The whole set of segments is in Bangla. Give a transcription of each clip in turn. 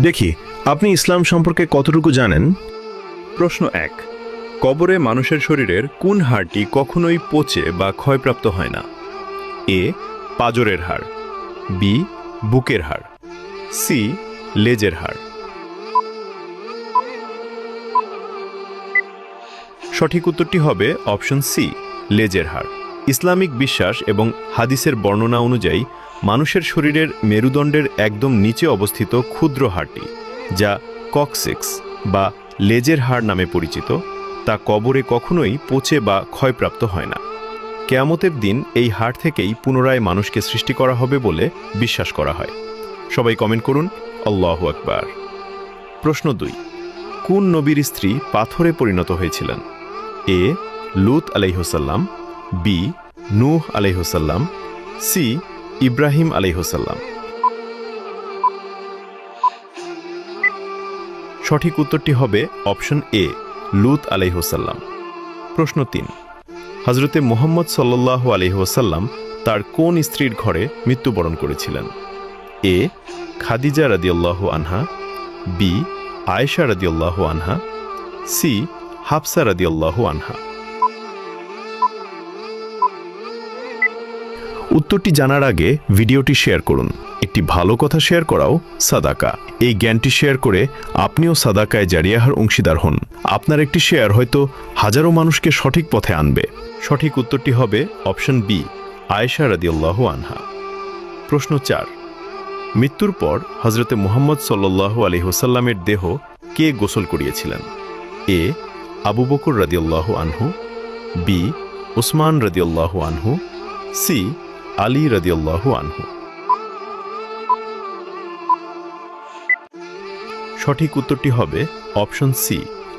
দেখি আপনি ইসলাম সম্পর্কে কতটুকু জানেন। প্রশ্ন 1। কবরে মানুষের শরীরের কোন হাড়টি কখনোই পচে বা ক্ষয়প্রাপ্ত হয় না? এ পাঁজরের হাড়, বি বুকের হাড়, সি লেজের হাড়। সঠিক উত্তরটি হবে অপশন সি লেজের হাড়। ইসলামিক বিশ্বাস এবং হাদিসের বর্ণনা অনুযায়ী মানুষের শরীরের মেরুদণ্ডের একদম নিচে অবস্থিত ক্ষুদ্র হাড়টি, যা কক্সিক্স বা লেজের হাড় নামে পরিচিত, তা কবরে কখনোই পচে বা ক্ষয়প্রাপ্ত হয় না। কিয়ামতের দিন এই হাড় থেকেই পুনরায় মানুষকে সৃষ্টি করা হবে বলে বিশ্বাস করা হয়। সবাই কমেন্ট করুন আল্লাহু আকবার। প্রশ্ন 2। কোন নবীর স্ত্রী পাথরে পরিণত হয়েছিলেন? এ লূত আলাইহিসসালাম, বি নূহ আলাইহিসসালাম, সি ইব্রাহিম আলাইহিসসালাম। সঠিক উত্তরটি হবে অপশন এ লূত আলাইহিসসালাম। প্রশ্ন 3। হযরতে মুহাম্মদ সাল্লাল্লাহু আলাইহি ওয়াসাল্লাম তার কোন স্ত্রীর ঘরে মৃত্যুবরণ করেছিলেন? এ খাদিজা রাদিয়াল্লাহু আনহা, বি আয়েশা রাদিয়াল্লাহু আনহা, সি হাফসা রাদিয়াল্লাহু আনহা। উত্তরটি জানার আগে ভিডিওটি শেয়ার করুন। একটি ভালো কথা শেয়ার করাও সাদাকা। এই জ্ঞানটি শেয়ার করে আপনিও সাদাকায় জারিয়াহার অংশীদার হন। আপনার একটি শেয়ার হয়তো হাজারো মানুষকে সঠিক পথে আনবে। সঠিক উত্তরটি হবে অপশন বি আয়েশা রাদিয়াল্লাহু আনহা। প্রশ্ন 4। মৃত্যুর পর হযরতে মুহাম্মদ সাল্লাল্লাহু আলাইহি ওয়াসাল্লামের দেহ কে গোসল করিয়েছিলেন? এ আবু বকর রাদিয়াল্লাহু আনহু, বি উসমান রাদিয়াল্লাহু আনহু, সি আলী রাদিয়াল্লাহু আনহু। সঠিক উত্তরটি হবে অপশন সি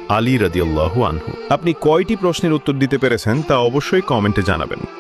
আলী রাদিয়াল্লাহু আনহু। আপনি কয়টি প্রশ্নের উত্তর দিতে পেরেছেন তা অবশ্যই কমেন্টে জানাবেন।